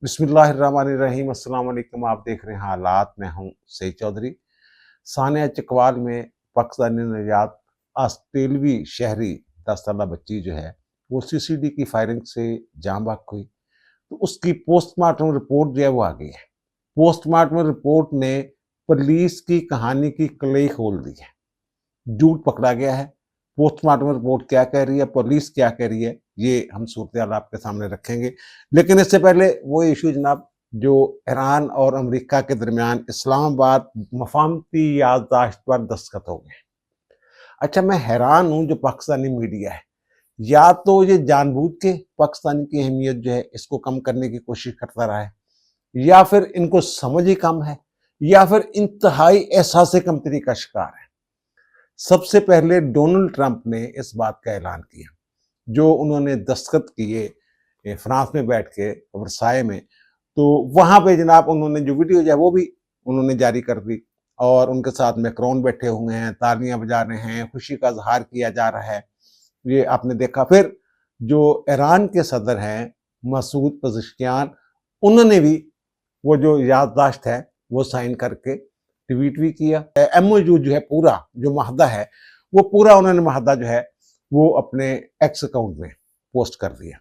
बिस्मिल्लाहिर्रहमानिर्रहीम। अस्सलाम वालेकुम। आप देख रहे हैं हालात। मैं हूं सईद चौधरी। सानिया चकवाल में पाकिस्तानी नजात ऑस्ट्रेलवी शहरी 10 साल बच्ची जो है वो सीसीडी की फायरिंग से जाँ बाक हुई, तो उसकी पोस्टमार्टम रिपोर्ट जो है वो आ गई है। पोस्टमार्टम रिपोर्ट ने पुलिस की कहानी की कलई खोल दी है। झूठ पकड़ा गया है। पोस्टमार्टम रिपोर्ट क्या कह रही है, पुलिस क्या कह रही है, ये हम सूरत आपके सामने रखेंगे। लेकिन इससे पहले वो इशू जनाब जो ईरान और अमेरिका के दरमियान इस्लामाबाद मफाहमती याददाश्त पर दस्तखत हो गए। अच्छा, मैं हैरान हूं जो पाकिस्तानी मीडिया है, या तो ये जानबूझ के पाकिस्तान की अहमियत जो है इसको कम करने की कोशिश करता रहा है, या फिर इनको समझ ही कम है, या फिर इंतहाई एहसास कमतरी का शिकार है। सबसे पहले डोनाल्ड ट्रंप ने इस बात का ऐलान किया, जो उन्होंने दस्तखत किए फ्रांस में बैठ के वर्साए में, तो वहां पे जनाब उन्होंने जो वीडियो है वो भी उन्होंने जारी कर दी, और उनके साथ मैक्रोन बैठे हुए हैं, तालियां बजा रहे हैं, खुशी का इजहार किया जा रहा है, ये आपने देखा। फिर जो ईरान के सदर हैं मसूद पज़ेश्कियान, उन्होंने भी वो जो याददाश्त है वो साइन करके ट्वीट भी किया। एमओयू जो है पूरा जो माहदा है वो पूरा उन्होंने माहदा जो है वो अपने एक्स अकाउंट में पोस्ट कर दिया।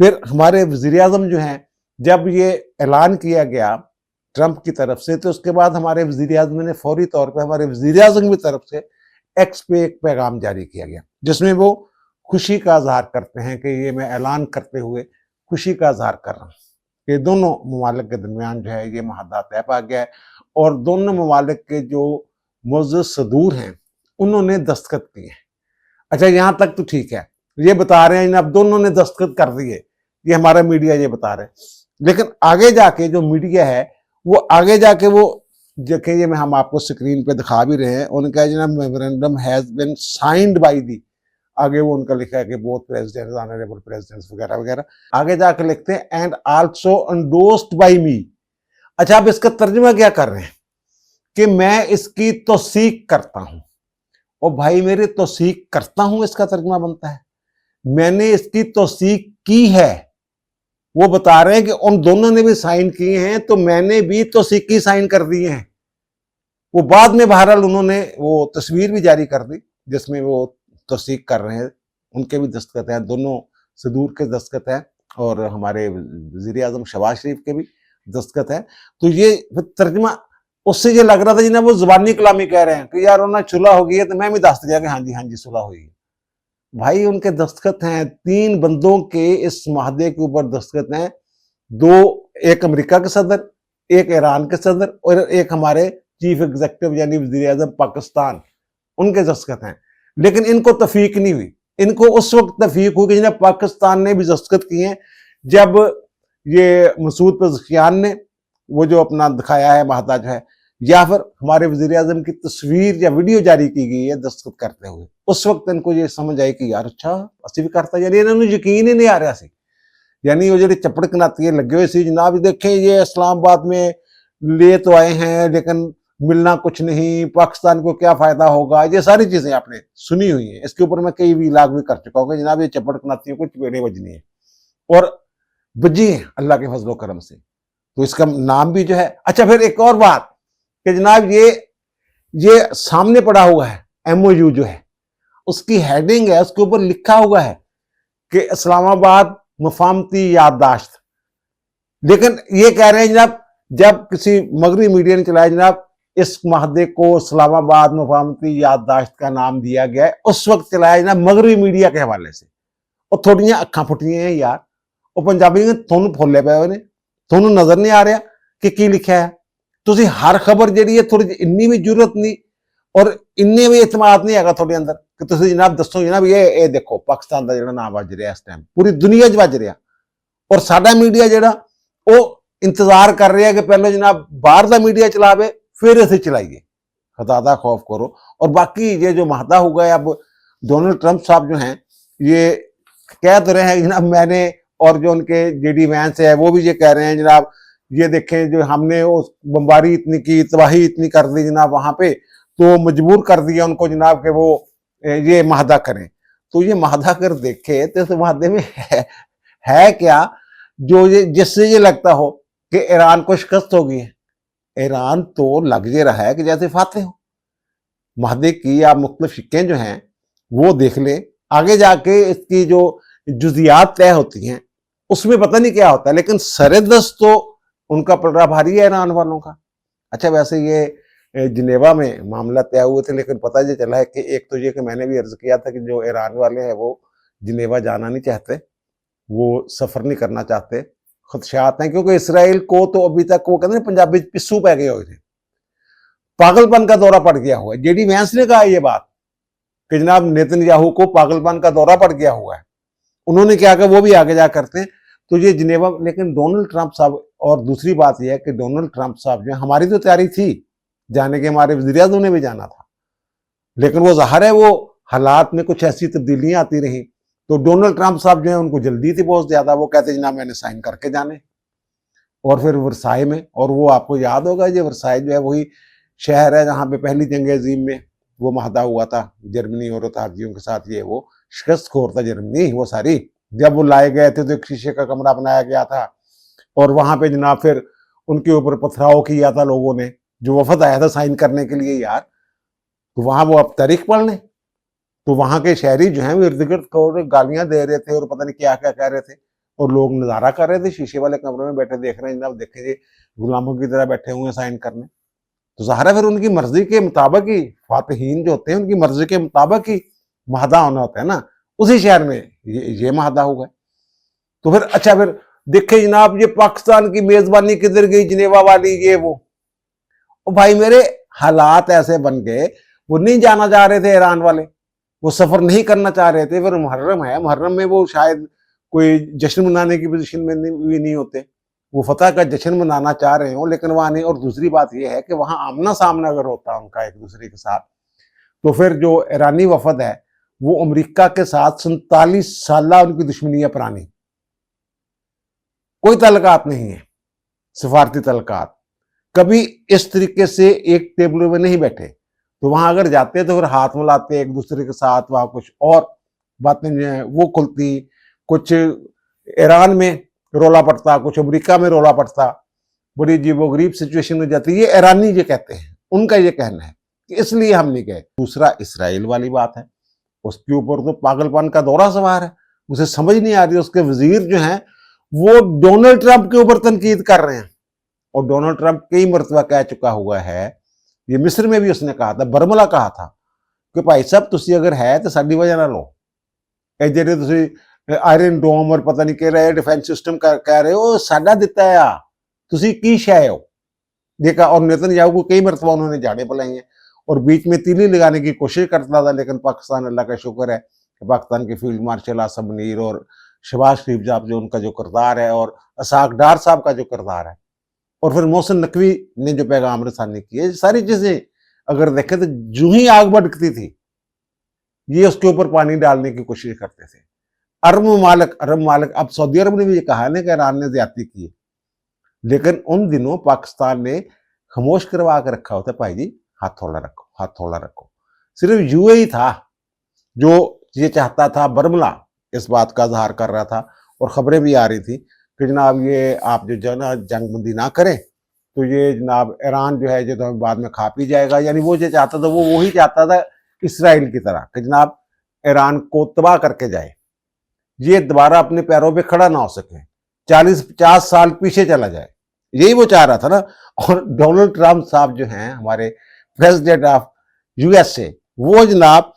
फिर हमारे वज़ीर आज़म जो हैं, जब ये ऐलान किया गया ट्रंप की तरफ से, तो उसके बाद हमारे वज़ीर आज़म ने फौरी तौर पर हमारे वज़ीर आज़म की तरफ से एक्स पे एक पैगाम जारी किया गया, जिसमें वो खुशी का इजहार करते हैं कि ये मैं ऐलान करते हुए खुशी का इजहार कर रहा हूँ कि दोनों ममालिक के दरमियान जो है ये माहदा तय पा गया है, और दोनों ममालिक के जो मुअज़्ज़ज़ सदूर हैं उन्होंने दस्तखत किए। अच्छा, यहाँ तक तो ठीक है, ये बता रहे हैं अब दोनों ने दस्तखत कर दिए, ये हमारा मीडिया ये बता रहे हैं। लेकिन आगे जाके जो मीडिया है वो आगे जाके वो देखें, ये मैं हम आपको स्क्रीन पे दिखा भी रहे हैं, उनका जनाब memorandum has been signed by the, आगे वो उनका लिखा है कि बोथ प्रेसिडेंट्स ऑनरेबल प्रेसिडेंट्स वगैरह वगैरह, आगे जाकर लिखते हैं एंड आल्सो एंडोर्स्ड बाय मी। अच्छा, अब इसका तर्जुमा क्या कर रहे हैं कि मैं इसकी तौसीक करता हूं, और भाई मेरे तौसीक करता हूं इसका तर्जुमा बनता है मैंने इसकी तौसीक की है। वो बता रहे हैं कि उन दोनों ने भी साइन किए हैं, तो मैंने भी तौसीकी साइन कर दिए हैं। वो बाद में बहरहाल उन्होंने वो तस्वीर भी जारी कर दी जिसमें वो तौसीक कर रहे हैं, उनके भी दस्तखत हैं, दोनों सदूर के दस्तखत हैं, और हमारे वज़ीर आज़म शहबाज शरीफ के भी दस्तखत हैं। तो ये तर्जुमा उससे ये लग रहा था जिन्हें वो जुबानी कलामी कह रहे हैं कि यार उन्हें सुलह हो गई है, तो मैं भी दस दिया कि हाँ जी सुलह हुई है। भाई उनके दस्तखत हैं, 3 बंदों के इस माहदे के ऊपर दस्तखत हैं, 2 एक अमेरिका के सदर, एक ईरान के सदर, और एक हमारे चीफ एग्जीक्यूटिव यानी वज़ीर आज़म पाकिस्तान, उनके दस्तखत हैं। लेकिन इनको तफीक नहीं हुई, इनको उस वक्त तफीक हुई कि जिन्हें पाकिस्तान ने भी दस्तखत किए हैं, जब ये मसूद पज़ेश्कियान ने वो जो अपना दिखाया है माहदा जो है, या फिर हमारे वज़ीर आज़म की तस्वीर या वीडियो जारी की गई है दस्तखत करते हुए, उस वक्त इनको ये समझ आई कि यार अच्छा असि भी करता, यानी इन्होंने यकीन ही नहीं आ रहा सी, यानी वो जो चपड़ कनाती लगे हुए सी जनाब, देखें ये इस्लामाबाद में ले तो आए हैं लेकिन मिलना कुछ नहीं, पाकिस्तान को क्या फायदा होगा, ये सारी चीजें आपने सुनी हुई हैं। इसके ऊपर मैं कई व्लॉग भी कर चुका हूँ कि जनाब ये चपड़ कनातियों को चपेड़े बजनी है, और बजी है अल्लाह के फजलो करम से, तो इसका नाम भी जो है। अच्छा, फिर एक और बात कि जनाब ये सामने पड़ा हुआ है एमओयू जो है, उसकी हेडिंग है, उसके ऊपर लिखा हुआ है कि इस्लामाबाद मफाहमती याददाश्त। लेकिन ये कह रहे हैं जनाब, जब किसी मगरबी मीडिया ने चलाया जनाब इस माहदे को इस्लामाबाद मफाहमती याददाश्त का नाम दिया गया है, उस वक्त चलाया जनाब मगरबी मीडिया के हवाले से, और थोड़ियां अखा फुटियां हैं यार, और पंजाबी ने थोनू फुले पे ने, थोनू नजर नहीं आ रहा कि की लिखा है। तुसी हर खबर जी है थोड़ी इन्नी भी जरूरत नहीं, और इन्ने भी इतमाद नहीं है थोड़े अंदर कि तुसी जनाब दसो जनाब ये देखो पाकिस्तान का जो नाम वज रहा इस टाइम पूरी दुनिया च वज रहा, और साडा मीडिया जो वो इंतजार कर रहा है कि पहले जनाब बाहर का मीडिया चलावे फिर इसे चलाइए। खुदा दा खौफ करो। और बाकी ये जो माहदा हुआ है, अब डोनाल्ड ट्रंप साहब जो हैं ये कह तो रहे हैं जनाब मैंने, और जो उनके जेडी वैंस है वो भी ये कह रहे हैं जनाब ये देखें जो हमने उस बमबारी इतनी की, तबाही इतनी कर दी जनाब वहां पे, तो मजबूर कर दिया उनको जनाब के वो ये माहदा करें। तो ये माहदा कर देखे तो इस माहदे में है क्या जो ये जिससे ये लगता हो कि ईरान को शिकस्त हो गई है। ईरान तो लग ये रहा है कि जैसे फाते हो। महदी की या मुख्तलिफ शिक्कें जो हैं वो देख ले, आगे जाके इसकी जो जुजियात तय होती हैं उसमें पता नहीं क्या होता है, लेकिन सरेदस्त तो उनका पलड़ा भारी है ईरान वालों का। अच्छा, वैसे ये जिनेवा में मामला तय हुए थे, लेकिन पता ये चला है कि एक तो ये कि मैंने भी अर्ज किया था कि जो ईरान वाले हैं वो जिनेवा जाना नहीं चाहते, वो सफर नहीं करना चाहते, खदशात हैं, क्योंकि इसराइल को तो अभी तक वो कहते हैं पंजाबी पिस्सू पै गए हुए थे, पागलपन का दौरा पड़ गया हुआ है। जेडी वैंस ने कहा ये बात कि जनाब नेतन्याहू को पागलपन का दौरा पड़ गया हुआ है। उन्होंने क्या कहा वो भी आगे जा करते हैं। तो ये जिनेवा, लेकिन डोनाल्ड ट्रंप साहब, और दूसरी बात यह है कि डोनाल्ड ट्रंप साहब जो, हमारी तो तैयारी थी जाने के, हमारे वज़ीर आज़म ने भी जाना था, लेकिन वो ज़ाहिर है वो हालात में कुछ ऐसी तब्दीलियां आती रही, तो डोनाल्ड ट्रंप साहब जो है उनको जल्दी थी बहुत ज्यादा, वो कहते जनाब मैंने साइन करके जाने। और फिर वर्साई में, और वो आपको याद होगा ये वर्साई जो है वही शहर है जहाँ पे पहली जंग अजीम में वो महदा हुआ था जर्मनी और इतालियों के साथ। ये वो शिकस्त खोर था जर्मनी वो सारी, जब वो लाए गए थे तो एक शीशे का कमरा बनाया गया था, और वहां पे जनाब फिर उनके ऊपर पथराव किया था लोगों ने, जो वफद आया था साइन करने के लिए यार। तो वहां वो अब तारीख पढ़ लें, तो वहां के शहरी जो है वो इर्द गिर्द को गालियां दे रहे थे और पता नहीं क्या क्या कह रहे थे, और लोग नजारा कर रहे थे, शीशे वाले कमरे में बैठे देख रहे हैं जनाब, देखेंगे गुलामों की तरह बैठे हुए साइन करने। तो ज़ाहिर है फिर उनकी मर्जी के मुताबिक ही फातहीन जो होते हैं उनकी मर्जी के मुताबिक ही महदा होना होता है ना, उसी शहर में ये महदा होगा। तो फिर अच्छा, फिर देखे जनाब ये पाकिस्तान की मेजबानी किधर गई, जिनेवा वाली ये वो। और भाई मेरे हालात ऐसे बन गए, वो नहीं जाना चाह रहे थे ईरान वाले, वो सफर नहीं करना चाह रहे थे। फिर मुहर्रम है, मुहर्रम में वो शायद कोई जश्न मनाने की पोजीशन में भी नहीं होते, वो फतह का जश्न मनाना चाह रहे हो लेकिन वहां नहीं। और दूसरी बात यह है कि वहां आमना सामना अगर होता उनका एक दूसरे के साथ, तो फिर जो ईरानी वफद है वो अमेरिका के साथ 47 साल उनकी दुश्मनी है पुरानी, कोई तल्लकात नहीं है, सिफारती तल्लकात, कभी इस तरीके से एक टेबल में नहीं बैठे। तो वहां अगर जाते तो फिर हाथ मिलाते एक दूसरे के साथ, वहां कुछ और बातें जो है वो खुलती, कुछ ईरान में रोला पड़ता, कुछ अमेरिका में रोला पड़ता, बड़ी अजीबोगरीब सिचुएशन हो जाती। ये ईरानी ये कहते हैं, उनका ये कहना है कि इसलिए हम नहीं गए। दूसरा इसराइल वाली बात है, उसके ऊपर तो पागलपन का दौरा सवार है, उसे समझ नहीं आ रही। उसके वजीर जो हैं वो डोनाल्ड ट्रंप के ऊपर तनकीद कर रहे हैं, और डोनाल्ड ट्रंप कई मरतबा कह चुका हुआ है, ये मिस्र में भी उसने कहा था, बरमला कहा था कि भाई साहब तुसी अगर है तो साडी वजह ना लो, ਜਿਹੜੇ ਤੁਸੀਂ ਆਇਰਨ ਡੋਮ और पता नहीं कह रहे डिफेंस सिस्टम कह रहे हो, साडा दिता है आ, तुसी की शय हो देखा। और नेतन्याहू को कई मरतबा उन्होंने जाड़े बुलाई हैं, और बीच में तीली लगाने की कोशिश करता था, लेकिन पाकिस्तान, अल्लाह का शुक्र है कि पाकिस्तान के फील्ड मार्शल आसम मुनीर और शहबाज शरीफ साहब जो उनका जो किरदार है, और असाक डार साहब का जो किरदार है, और फिर मोहसिन नकवी ने जो पैगाम रसानी की है, सारी चीजें अगर देखें तो जूं ही आग भड़कती थी ये उसके ऊपर पानी डालने की कोशिश करते थे। अरब मालिक, अब सऊदी अरब ने भी ये कहा है ना कि ईरान ने ज्यादती की है, लेकिन उन दिनों पाकिस्तान ने खामोश करवा के रखा होता, भाई जी हाथ थोड़ा रखो, हाथ थोड़ा रखो। सिर्फ यूएई था जो ये चाहता था, बरमला इस बात का इजहार कर रहा था, और खबरें भी आ रही थी कि जनाब ये आप जो ना जंगबंदी ना करें तो ये जनाब ईरान जो है जो तो बाद में खा पी जाएगा। यानी वो जो चाहता था वो वही चाहता था इसराइल की तरह कि जनाब ईरान को तबाह करके जाए, ये दोबारा अपने पैरों पे खड़ा ना हो सके, 40-50 साल पीछे चला जाए, यही वो चाह रहा था ना। और डोनाल्ड ट्रंप साहब जो हैं हमारे प्रेसिडेंट ऑफ यूएसए, वो जनाब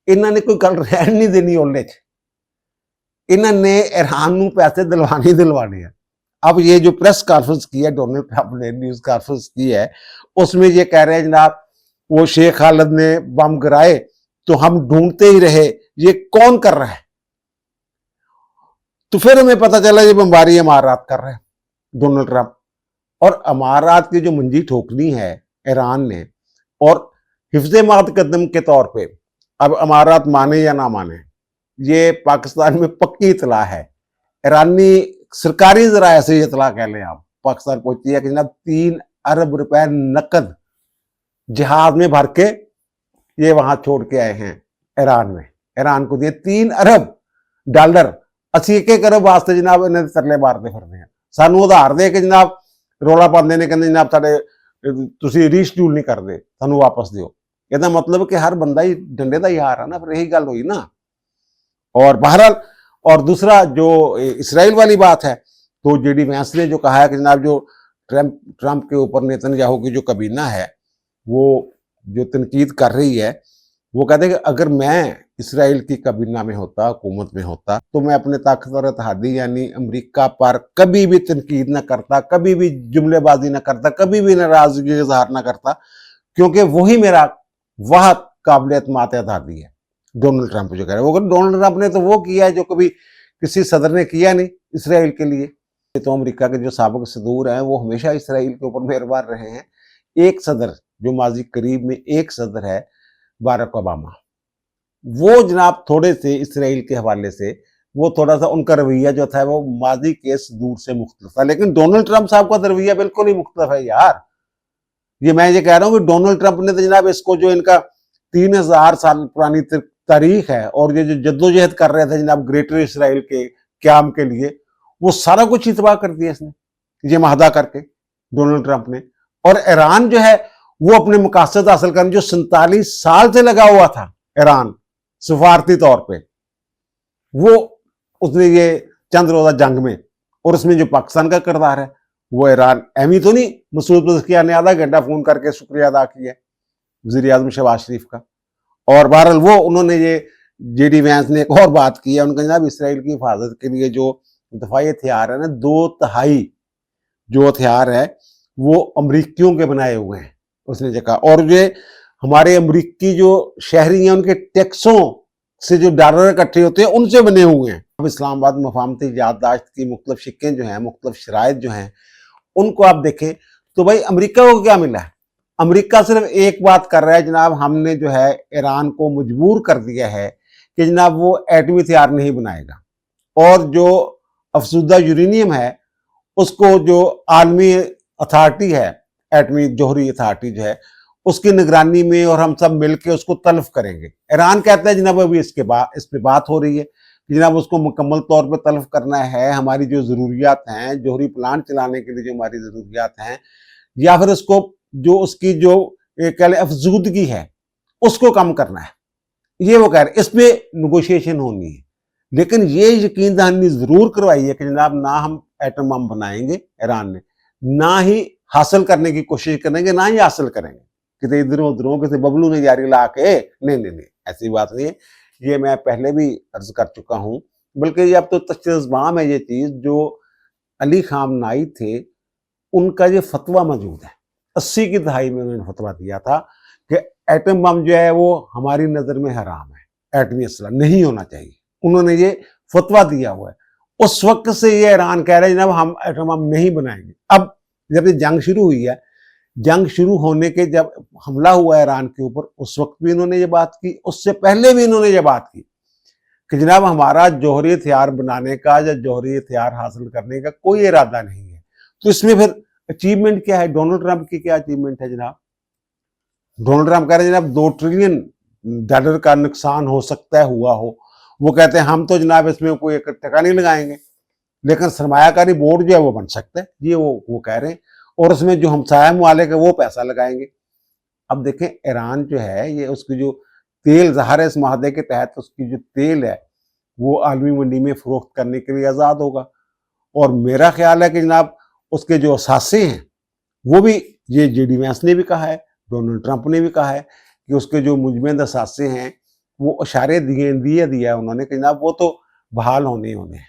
इन्होंने कोई गल रहन नहीं देनी ओले च, इन्होंने ईरान को पैसे दिलवाने हैं। अब ये जो प्रेस कॉन्फ्रेंस की है डोनाल्ड ट्रंप ने, न्यूज कॉन्फ्रेंस की है, उसमें ये कह रहे हैं जनाब वो शेख खालिद ने बम गिराए तो हम ढूंढते ही रहे, ये कौन कर रहा है। तो फिर हमें पता चला ये बमबारी अमारात कर रहे हैं डोनाल्ड ट्रंप, और अमारात की जो मंजी ठोकनी है ईरान ने, और हिफ्ज़े मुक़द्दम के तौर पे अब अमारात माने या ना माने, ये पाकिस्तान में पक्की इतला है। ईरानी सरकारी जराये से ये इतला कह लें आप, पाकिस्तान पहुंची है कि जनाब 3 अरब रुपए नकद जहाज में भर के ये वहां छोड़ के आए हैं ईरान में, ईरान को दिए $3 अरब ਅਸੀਂ ਇੱਕ ਕਰਬ ਵਾਸਤੇ ਜਨਾਬ ਇਹਨਾਂ ਦੇ ਤਰਲੇ ਮਾਰਦੇ ਫਿਰਦੇ ਹਾਂ। ਸਾਨੂੰ ਉਧਾਰ ਦੇ ਕੇ ਜਨਾਬ ਰੌਲਾ ਪਾਉਂਦੇ ਨੇ, ਕਹਿੰਦੇ ਜਨਾਬ ਸਾਡੇ ਤੁਸੀਂ ਰੀਸ਼ਡਿਊਲ ਨਹੀਂ ਕਰਦੇ, ਸਾਨੂੰ ਵਾਪਸ ਦਿਓ। ਇਹਦਾ मतलब कि हर बंदा ही डंडे का ही हार है ना, फिर यही गल हुई ना। और बहरहाल, और दूसरा जो इसराइल वाली बात है, तो जेडी वैंस ने जो कहा है कि जनाब जो ट्रंप के ऊपर नेतन्याहू की जो कबीना है वो जो तनकीद कर रही है, वो कहते हैं कि अगर मैं इसराइल की कबीना में होता, हुकूमत में होता, तो मैं अपने ताकतवर इत्तेहादी यानी अमेरिका पर कभी भी तनकीद ना करता, कभी भी जुमलेबाजी ना करता, कभी भी नाराजगी का इजहार ना करता, क्योंकि वही मेरा वह काबिल एतमाद इत्तेहादी है। डोनाल्ड ट्रंप जो कह रहे हैं, वो डोनाल्ड ट्रंप ने तो वो किया है जो कभी किसी सदर ने किया नहीं इसराइल के लिए। तो अमेरिका के जो साबिक सदूर हैं वो हमेशा इसराइल के ऊपर मेहरबान रहे हैं। एक सदर जो माजी करीब में एक सदर है बारक ओबामा, वो जनाब थोड़े से इसराइल के हवाले से वो थोड़ा सा उनका रवैया जो था वो माजी के सदूर से मुख्तलिफ था। लेकिन डोनाल्ड ट्रंप साहब का रवैया बिल्कुल ही मुख्तलिफ है यार। ये मैं ये कह रहा हूँ कि डोनाल्ड ट्रंप ने तो जनाब इसको जो इनका 3000 साल पुरानी तारीख है और ये जो जद्दोजहद कर रहे थे जनाब ग्रेटर इसराइल के क्याम के लिए, वो सारा कुछ ही तबाह कर दिया इसने, ये माहदा करके डोनाल्ड ट्रंप ने। और ईरान जो है वो अपने मकासद हासिल करने, जो 47 साल से लगा हुआ था ईरान सफारती तौर पे, वो उसने ये चंद रोजा जंग में, और उसमें जो पाकिस्तान का किरदार है वो ईरान अहमी तो नहीं, मसूद पज़ेश्कियान ने आधा घंटा फोन करके शुक्रिया अदा किया वज़ीर आज़म शहबाज शरीफ का। और बहरहाल वो उन्होंने ये जेडी वैंस ने एक और बात की है, उनका जनाब इसराइल की हिफाजत के लिए जो दफाई हथियार है ना, 2/3 जो हथियार है वो अमरीकियों के बनाए हुए हैं उसने जो कहा। और ये हमारे अमरीकी जो शहरी हैं उनके टैक्सों से जो डॉलर इकट्ठे होते हैं उनसे बने हुए हैं। अब इस्लामाबाद मफाहमती याददाश्त की मुख्तलिफ शिक्कें जो हैं, मुख्तलिफ शराइत जो हैं, उनको आप देखें तो भाई अमेरिका को क्या मिला है? अमेरिका सिर्फ एक बात कर रहा है जनाब, हमने जो है ईरान को मजबूर कर दिया है कि जनाब वो एटमी हथियार नहीं बनाएगा, और जो अफसूदा यूरेनियम है उसको जो आलमी अथॉरिटी है, एटमी जोहरी अथॉरिटी जो है, उसकी निगरानी में और हम सब मिलकर उसको तल्फ करेंगे। ईरान कहता है जनाब अभी इस पर बात हो रही है कि जनाब उसको मुकम्मल तौर पर तल्फ करना है। हमारी जो ज़रूरियात हैं, जोहरी प्लांट चलाने के लिए जो हमारी ज़रूरियात हैं, या फिर उसको जो उसकी जो कह लें अफजूदगी है उसको कम करना है, ये वो कह रहे हैं। इस पर नेगोशिएशन होनी है, लेकिन ये यकीन दहानी जरूर करवाई है कि जनाब ना हम एटम बम बनाएंगे ईरान ने, ना ही हासिल करने की कोशिश करेंगे, ना ही हासिल करेंगे। किसी इधरों उधरों किसी बबलू ने जारी ला के, नहीं नहीं नहीं, ऐसी बात नहीं है। ये मैं पहले भी अर्ज कर चुका हूँ, बल्कि ये अब तो तश्ज़बाम है ये चीज़। जो अली खामनाई थे उनका ये फतवा मौजूद है, 80 की दहाई में उन्होंने फतवा दिया था कि एटम बम जो है वो हमारी नज़र में हराम है, एटमी असला नहीं होना चाहिए। उन्होंने ये फतवा दिया हुआ है। उस वक्त से ये ईरान कह रहे हैं जनाब हम एटम बम नहीं बनाएंगे। अब जब ये जंग शुरू हुई है, जंग शुरू होने के जब हमला हुआ ईरान के ऊपर, उस वक्त भी इन्होंने ये बात की, उससे पहले भी इन्होंने ये बात की कि जनाब हमारा जौहरी हथियार बनाने का या जौहरी हथियार हासिल करने का कोई इरादा नहीं है। तो इसमें फिर अचीवमेंट क्या है? डोनाल्ड ट्रंप की क्या अचीवमेंट है जनाब? डोनाल्ड ट्रंप कह रहे हैं जनाब $2 ट्रिलियन का नुकसान हो सकता है, हुआ हो। वो कहते हैं हम तो जनाब इसमें कोई एक टका नहीं लगाएंगे, लेकिन सरमायाकारी बोर्ड जो है वो बन सकता है, ये वो कह रहे हैं, और उसमें जो हमसाया मुमालिक है वो पैसा लगाएंगे। अब देखें ईरान जो है ये उसकी जो तेल ज़ाहिर है इस माहदे के तहत उसकी जो तेल है वो आलमी मंडी में फरोख्त करने के लिए आज़ाद होगा। और मेरा ख्याल है कि जनाब उसके जो असासे हैं वो भी, ये जेडी वैंस ने भी कहा है, डोनाल्ड ट्रंप ने भी कहा है कि उसके जो मुजमद असासे हैं वो इशारे दिया है उन्होंने कि जनाब वो तो बहाल होने हैं।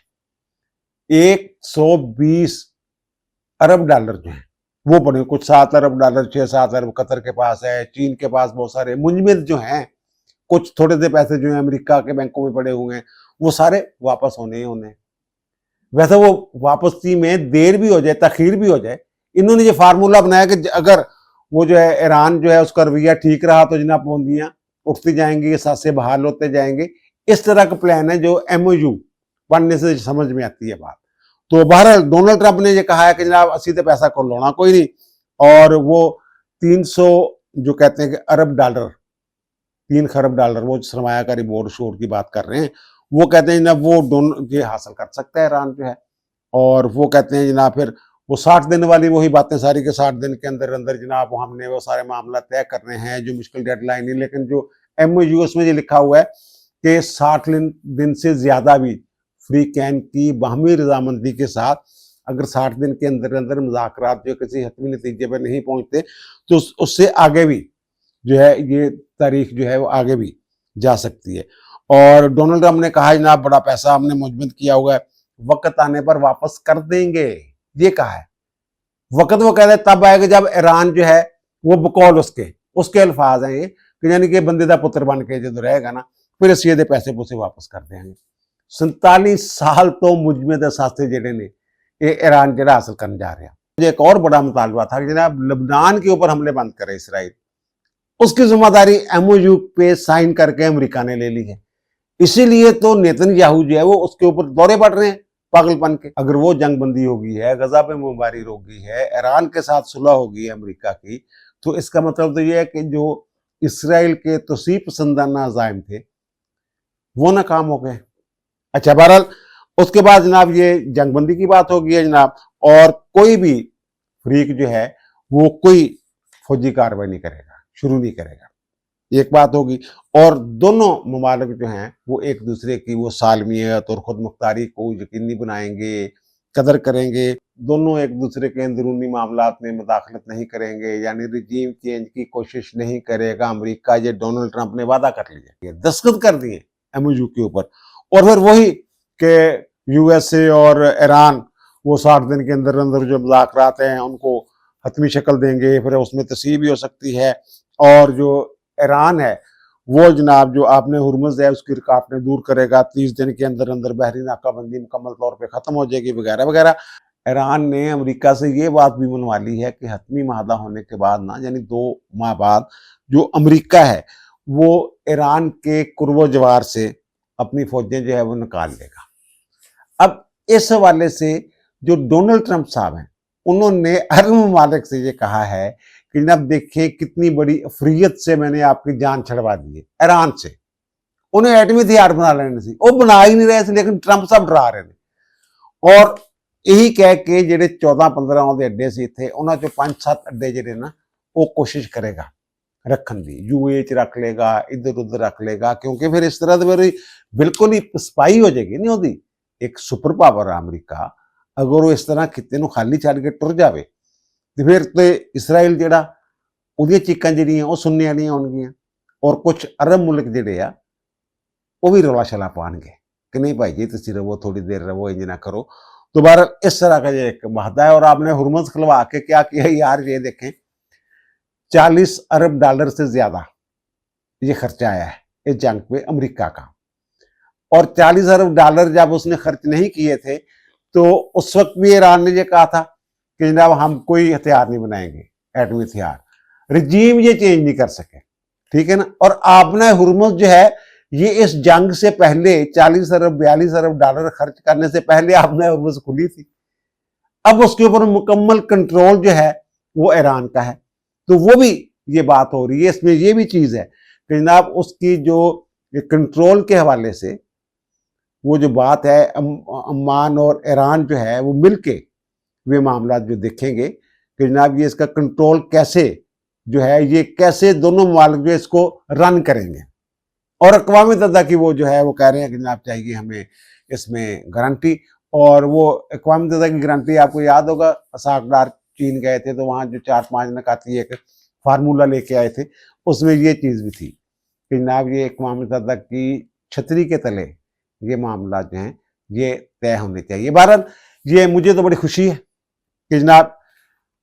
120 अरब डॉलर जो है वो पड़े, कुछ $7 अरब, 6-7 अरब कतर के पास है, चीन के पास बहुत सारे मुजमद जो हैं, कुछ थोड़े से पैसे जो हैं अमेरिका के बैंकों में पड़े हुए हैं, वो सारे वापस होने हैं। वैसे वो वापसी में देर भी हो जाए, तखीर भी हो जाए, इन्होंने ये फार्मूला बनाया कि अगर वो जो है ईरान जो है उसका रवैया ठीक रहा तो जनाब पाबंदियां उठती जाएंगी, सासे बहाल होते जाएंगे। इस तरह का प्लान है जो MOU पढ़ने से समझ में आती है बात। तो बहरहाल डोनाल्ड ट्रंप ने ये कहा है कि जनाब असी तो पैसा को लाना कोई नहीं, और वो 300 जो कहते हैं कि अरब डॉलर, 3 खरब डॉलर वो सरमायाकारी बोर्ड शोर की बात कर रहे हैं, वो कहते हैं जनाब वो दोनों ये हासिल कर सकता है ईरान जो है, और वो कहते हैं जनाब फिर वो 60 दिन वाली वही बातें सारी के 60 दिन के अंदर अंदर जनाब हमने वो सारे मामला तय करने हैं, जो मुश्किल डेडलाइन है। लेकिन जो MOU में ये लिखा हुआ है कि 60 दिन से ज्यादा भी फ्री कैन की बाहमी रजामंदी के साथ अगर 60 दिन के अंदर अंदर मुज़ाकरात जो किसी हतमी नतीजे पर नहीं पहुंचते तो उससे आगे भी जो है ये तारीख जो है वो आगे भी जा सकती है। और डोनाल्ड ट्रंप ने कहा जनाब बड़ा पैसा हमने मुजम्मद किया हुआ है, वक्त आने पर वापस कर देंगे, ये कहा है। वक्त वो कहते तब आएगा जब ईरान जो है वो बकौल उसके अल्फाज हैं ये कि यानी कि बंदे दा पुत्र बन के जो रहेगा ना फिर असी ये पैसे पूसे वापस कर देंगे। 47 साल तो मुजमे दे साथे जेडे ने ये ईरान जरा हासिल करने जा रहा है। एक और बड़ा मुतालबा था कि जनाब लबनान के ऊपर हमले बंद करे इसराइल, उसकी जिम्मेदारी MOU पे साइन करके अमेरिका ने ले ली है। इसीलिए तो नेतन्याहू जो है वो उसके ऊपर दौरे पड़ रहे हैं पागलपन के। अगर वो जंग बंदी होगी है, गजा पे मुबारी रोकी है, ईरान के साथ सुलह होगी है अमेरिका की, तो इसका मतलब तो ये है कि जो इसराइल के तोसीब पसंदाना अज़ाइम थे वो नाकाम हो गए। अच्छा बहरहाल उसके बाद जनाब ये जंगबंदी की बात होगी है जनाब, और कोई भी फ्रीक जो है वो कोई फौजी कार्रवाई नहीं करेगा, शुरू नहीं करेगा, एक बात होगी। और दोनों ममालिक जो हैं वो एक दूसरे की वो सालमियत और खुद मुख्तारी को यकीनी बनाएंगे, कदर करेंगे, दोनों एक दूसरे के अंदरूनी मामलात में मुदाखलत नहीं करेंगे, यानी रिजीम चेंज की कोशिश नहीं करेगा अमेरिका। ये डोनाल्ड ट्रंप ने वादा कर लिया, दस्तखत कर दिए MOU के ऊपर, और फिर वही कि USA और ईरान वो 60 दिन के अंदर अंदर जो मुज़ाकरात हैं उनको हतमी शक्ल देंगे, फिर उसमें तस्वीर भी हो सकती है। और जो ईरान है वो जनाब जो आपने हुर्मुज़ है उसकी रुकावटें दूर करेगा, 30 दिन के अंदर अंदर बहरी नाकाबंदी मुकम्मल तौर पे ख़त्म हो जाएगी वगैरह वगैरह। ईरान ने अमेरिका से ये बात भी मनवा ली है कि हतमी माहदा होने के बाद ना, यानी 2 माह बाद, जो अमेरिका है वो ईरान के कुर्बो जवार से अपनी फौजें जो है वो निकाल लेगा। अब इस हवाले से जो डोनाल्ड ट्रंप साहब हैं उन्होंने अरब ममालिक से ये कहा है कि जनाब देखिए कितनी बड़ी अफरियत से मैंने आपकी जान छड़वा दी है ईरान से, उन्हें एटमी हथियार बना लेने से, वो बना ही नहीं रहे थे, लेकिन ट्रंप साहब डरा रहे थे। और यही कह के जेडे 14-15 ਦੇ अड्डे से थे उन्होंने जो 5-7 अड्डे जेडे ना वो कोशिश करेगा रखन दी, UAE च रख लेगा, इधर उधर रख लेगा, क्योंकि फिर इस तरह फिर बिल्कुल ही स्पाई हो जाएगी नहीं होती। एक सुपर पावर है अमेरिका, अगर वो इस तरह खिते खाली छड़ के टुर जाए तो फिर तो इसराइल जेड़ा उहदियां चीकां जिहड़ियां वो सुनने वालियां होणगियां, और कुछ अरब मुल्क जिहड़े आ वो भी रौला शला पाएंगे कि नहीं भाई जी तुसीं रहो, थोड़ी देर रहो, इंज ना करो। तो बहरहाल इस तरह का एक वादा है। और आपने हुर्मुज़ खुलवा के क्या किया यार, ये देखें 40 अरब डॉलर से ज्यादा ये खर्चा आया है इस जंग पे अमेरिका का। और 40 अरब डॉलर जब उसने खर्च नहीं किए थे तो उस वक्त भी ईरान ने ये कहा था कि जनाब हम कोई हथियार नहीं बनाएंगे, एटमी हथियार, रजीम ये चेंज नहीं कर सके, ठीक है ना। और आपने हुर्मुज़ जो है ये इस जंग से पहले 40 अरब 42 अरब डॉलर खर्च करने से पहले आपने हुर्मुज़ खुली थी। अब उसके ऊपर मुकम्मल कंट्रोल जो है वो ईरान का है। तो वो भी ये बात हो रही है, इसमें ये भी चीज है कि जनाब उसकी जो कंट्रोल के हवाले से वो जो बात है अम्मान और ईरान जो है वो मिलके वे मामला जो देखेंगे कि जनाब ये इसका कंट्रोल कैसे जो है ये कैसे दोनों ममालिक जो इसको रन करेंगे। और अक़वाम मुत्तहिदा की वो जो है वो कह रहे हैं कि जनाब चाहिए हमें इसमें गारंटी। और वो अक़वाम मुत्तहिदा की गारंटी आपको याद होगा, सागदार चीन गए थे तो वहाँ जो 4-5 नकाती एक फार्मूला लेके आए थे, उसमें ये चीज़ भी थी कि जनाब ये अक़वाम मुत्तहिदा की छतरी के तले ये मामला जो हैं ये तय होने चाहिए। बहरहाल ये मुझे तो बड़ी खुशी है कि जनाब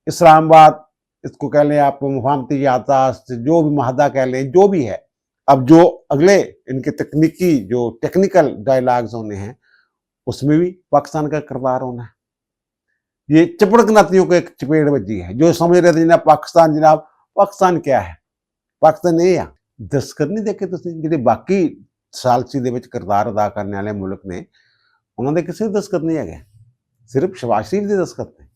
इस्लामाबाद, इसको कह लें आप मुफाहमती यादाश्त, जो भी माहदा कह लें, जो भी है, अब जो अगले इनके तकनीकी जो टेक्निकल डायलॉग्स होने हैं उसमें भी पाकिस्तान का किरदार होना है। ये चपड़कनातियों को एक चपेट बजी है जो समझ रहे थे जनाब पाकिस्तान क्या है, पाकिस्तान नहीं है। दस्तखत नहीं देखे तुसीं ਜਿਹੜੇ बाकी सालसी ਦੇ ਵਿੱਚ किरदार अदा करने वाले मुल्क ने ਉਹਨਾਂ ਦੇ ਕਿਸੇ दस्तखत नहीं है, सिर्फ शहबाज शरीफ के दस्तखत ने,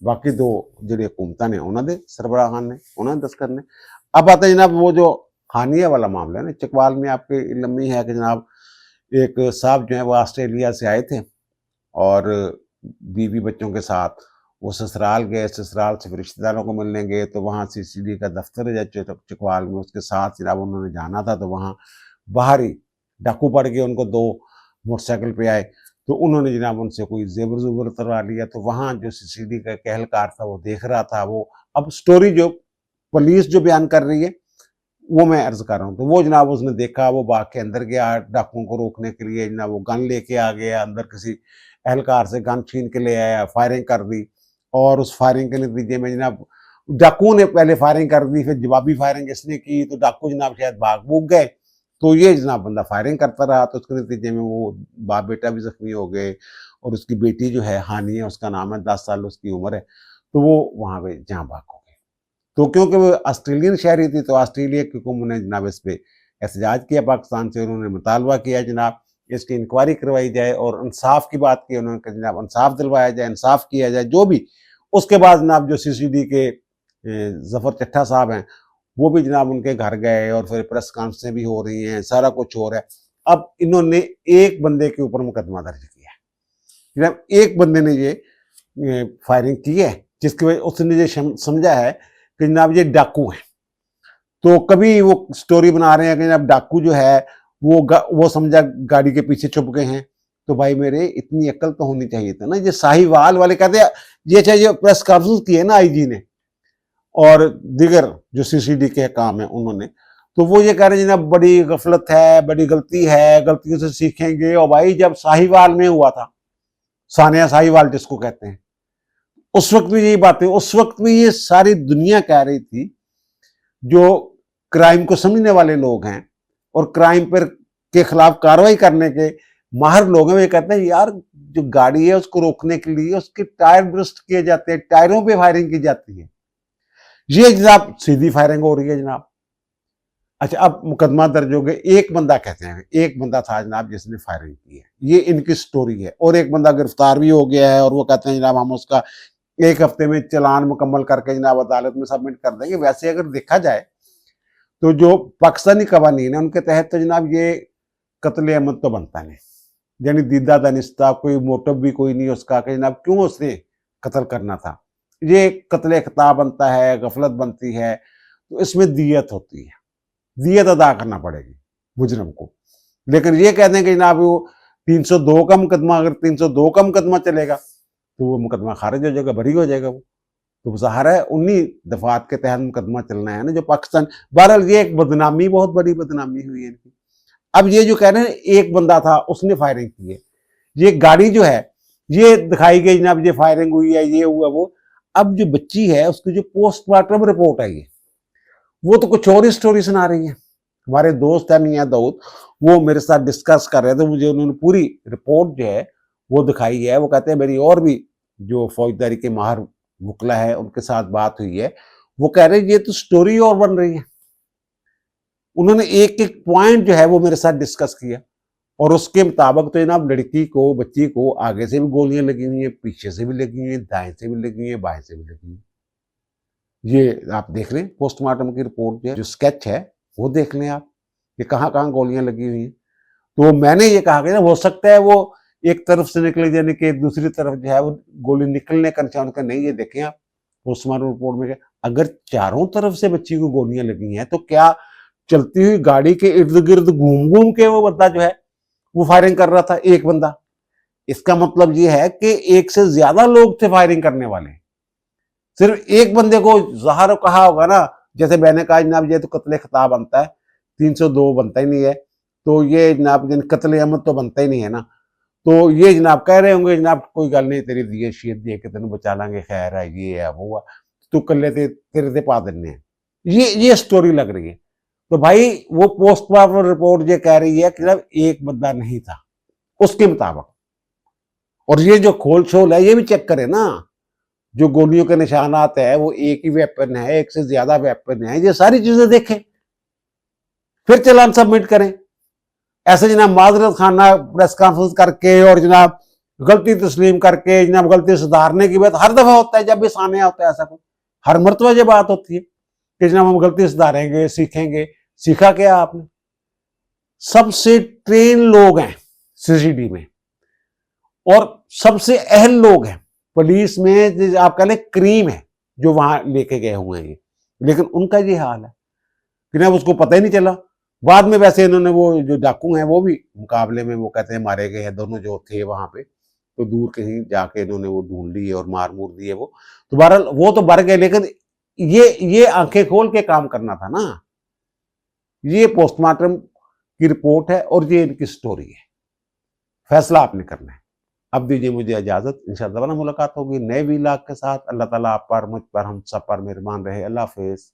बाकी 2 ਜਿਹੜੀ हुकूमतां ने ਉਹਨਾਂ ਦੇ सरबराहान ने ਉਹਨਾਂ ਦੇ दस्तखत ने। अब आता है जनाब वो जो खानिया वाला मामला है ना, चकवाल में आपके लम्मी है कि जनाब एक साहब जो है वो ऑस्ट्रेलिया से आए थे और बीवी बच्चों के साथ वो ससुराल गए, ससुराल से फिर रिश्तेदारों को मिलने गए, तो वहाँ सीसीडी का दफ्तर है चकवाल में, उसके साथ जनाब उन्होंने जाना था, तो वहाँ बाहर ही डाकू पड़ गए, उनको 2 मोटरसाइकिल पे आए, तो उन्होंने जनाब उनसे कोई जेवर जुबर उतरवा लिया। तो वहाँ जो सीसीडी का एक एहलकार था वो देख रहा था, वो अब स्टोरी जो पुलिस जो बयान कर रही है वो मैं अर्ज कर रहा हूँ। तो वो जनाब उसने देखा, वो बाग के अंदर गया डाकुओं को रोकने के लिए, जनाब वो गन लेके आ गया, अंदर किसी एहलकार से गन छीन के ले आया, फायरिंग कर दी, और उस फायरिंग के नतीजे में जनाब डाकुओं ने पहले फायरिंग कर दी, फिर जवाबी फायरिंग इसने की, तो डाकू जनाब शायद भाग भूग गए, तो ये जनाब बंदा फायरिंग करता रहा, तो उसके नतीजे में वो बाप बेटा भी जख्मी हो गए, और उसकी बेटी जो है हानि है, उसका नाम है, 10 साल उसकी उम्र है, तो वो वहाँ पे जहाँ भाग हो गए। तो क्योंकि वो ऑस्ट्रेलियन शहरी थी, तो ऑस्ट्रेलिया की हुकूमत ने जनाब इस पे एहतजाज किया पाकिस्तान से, उन्होंने मुतालबा किया जनाब इसकी इंक्वायरी करवाई जाए और इंसाफ की बात की, उन्होंने कहा जनाब इंसाफ दिलवाया जाए, इंसाफ किया जाए जो भी। उसके बाद जनाब जो सीसीडी के जफर चट्टा साहब हैं वो भी जनाब उनके घर गए, और फिर प्रेस कॉन्फ्रेंसें भी हो रही हैं, सारा कुछ हो रहा है। अब इन्होंने एक बंदे के ऊपर मुकदमा दर्ज किया है, जनाब एक बंदे ने ये फायरिंग की है, जिसकी वजह उसने ये समझा है कि जनाब ये डाकू हैं। तो कभी वो स्टोरी बना रहे हैं कि जनाब डाकू जो है वो समझा गाड़ी के पीछे छुप गए हैं। तो भाई मेरे इतनी अक्ल तो होनी चाहिए था ना। ये साहिवाल वाले कहते हैं ये चाहिए, प्रेस कॉन्फ्रेंस की है ना आईजी ने और दिगर जो सीसीडी के काम है उन्होंने, तो वो ये कह रहे हैं जनाब बड़ी गफलत है, बड़ी गलती है, गलतियों से सीखेंगे। और भाई जब साहिवाल में हुआ था, सानिया साहिवाल जिसको कहते हैं, उस वक्त भी यही बातें, उस वक्त भी ये सारी दुनिया कह रही थी, जो क्राइम को समझने वाले लोग हैं और क्राइम पर के खिलाफ कार्रवाई करने के माहिर लोग हैं, वो ये कहते हैं यार जो गाड़ी है उसको रोकने के लिए उसके टायर ब्रस्ट किए जाते हैं, टायरों पे फायरिंग की जाती है। ये जनाब सीधी फायरिंग हो रही है जनाब। अच्छा, अब मुकदमा दर्ज हो गए, एक बंदा कहते हैं, एक बंदा था जनाब जिसने फायरिंग की है, ये इनकी स्टोरी है, और एक बंदा गिरफ्तार भी हो गया है, और वो कहते हैं जनाब हम उसका 1 हफ्ते में चालान मुकम्मल करके जनाब अदालत में सबमिट कर देंगे। वैसे अगर देखा जाए तो जो पाकिस्तानी कवानीन है उनके तहत तो जनाब ये कत्ल अमद तो बनता नहीं, यानी दीदा दानिस्ता, कोई मोटिव भी कोई नहीं उसका कि जनाब क्यों उसने कत्ल करना था। ये कत्ल खता बनता है, गफलत बनती है, तो इसमें दियत होती है, दियत अदा करना पड़ेगी मुजरम को। लेकिन ये कहते हैं कि जनाब वो 302 का मुकदमा, अगर 302 का मुकदमा चलेगा तो वो मुकदमा खारिज हो जाएगा, बरी हो जाएगा वो। तो ज़ाहिर है उन्हीं दफात के तहत मुकदमा चलना है ना जो पाकिस्तान। बहरहाल ये एक बदनामी, बहुत बड़ी बदनामी हुई है इनकी। अब ये जो कह रहे हैं एक बंदा था उसने फायरिंग की है, ये गाड़ी जो है ये दिखाई गई जनाब, ये फायरिंग हुई है, ये हुआ वो। अब जो बच्ची है उसकी जो पोस्टमार्टम रिपोर्ट आई है वो तो कुछ और ही स्टोरी सुना रही है। हमारे दोस्त है मियाँ दाऊद, वो मेरे साथ डिस्कस कर रहे थे, मुझे उन्होंने पूरी रिपोर्ट जो है वो दिखाई है। वो कहते हैं मेरी और भी जो फौजदारी के माहिर वकला है उनके साथ बात हुई है, वो कह रहे हैं ये तो स्टोरी और बन रही है। उन्होंने एक एक पॉइंट जो है वो मेरे साथ डिस्कस किया, और उसके मुताबिक तो जनाब लड़की को, बच्ची को आगे से भी गोलियां लगी हुई हैं, पीछे से भी लगी हुई हैं, दाएं से भी लगी हुई हैं, बाएं से भी लगी हुई हैं। ये आप देख लें पोस्टमार्टम की रिपोर्ट जो स्केच है वो देख लें आप, ये कहाँ कहाँ गोलियां लगी हुई हैं। तो मैंने ये कहा कि ना हो सकता है वो एक तरफ से निकले यानी कि दूसरी तरफ जो है वो गोली निकलने का निशान का नहीं। ये देखें आप पोस्टमार्टम रिपोर्ट में, अगर चारों तरफ से बच्ची को गोलियां लगी हैं तो क्या चलती हुई गाड़ी के इर्द गिर्द घूम घूम के वो बंदा जो है वो फायरिंग कर रहा था, एक बंदा। इसका मतलब ये है कि एक से ज्यादा लोग थे फायरिंग करने वाले, सिर्फ एक बंदे को ज़ाहिर कहा होगा ना। जैसे मैंने कहा जनाब ये तो कत्ल खता बनता है, 302 बनता ही नहीं है, तो ये जनाब कत्ल अमद तो बनता ही नहीं है ना। तो ये जनाब कह रहे होंगे जनाब कोई गल नहीं, तेरी दिए शीयत दे के तेन बचा लांगे, खैर है, ये है वो है, तू कल्ले तेरे से पा देने हैं। ये स्टोरी लग रही है। तो भाई वो पोस्टमार्टम रिपोर्ट ये कह रही है कि जनाब एक बंदा नहीं था उसके मुताबिक। और ये जो खोल छोल है ये भी चेक करे ना, जो गोलियों के निशानात है वो एक ही वेपन है, एक से ज्यादा वेपन है, ये सारी चीजें देखें फिर चालान सबमिट करें। ऐसे जनाब माजरत खाना प्रेस कॉन्फ्रेंस करके और जनाब गलती तस्लीम करके जनाब गलती सुधारने की बात हर दफा होता है, जब भी सामने होता है ऐसा कुछ हर मरतबा ये बात होती है कि जनाब हम गलती सुधारेंगे, सीखेंगे। सीखा क्या आपने? सबसे ट्रेन लोग हैं सीसीडी में, और सबसे अहल लोग हैं पुलिस में, आप कह लें क्रीम है जो वहां लेके गए हुए हैं, लेकिन उनका ये हाल है कि ना उसको पता ही नहीं चला। बाद में वैसे इन्होंने, वो जो डाकू हैं वो भी मुकाबले में वो कहते हैं मारे गए हैं, दोनों जो थे वहां पे, तो दूर कहीं जाके इन्होंने वो ढूंढ लिए और मार मूर दिए वो। तो बहरहाल वो तो मर गए, लेकिन ये आंखें खोल के काम करना था ना। ये पोस्टमार्टम की रिपोर्ट है और ये इनकी स्टोरी है, फैसला आपने करना है। अब दीजिए मुझे इजाजत, इंशाअल्लाह दोबारा मुलाकात होगी नए वीलॉग के साथ। अल्लाह ताला आप पर, मुझ पर, हम सब पर मेहरबान रहे। अल्लाह हाफिज।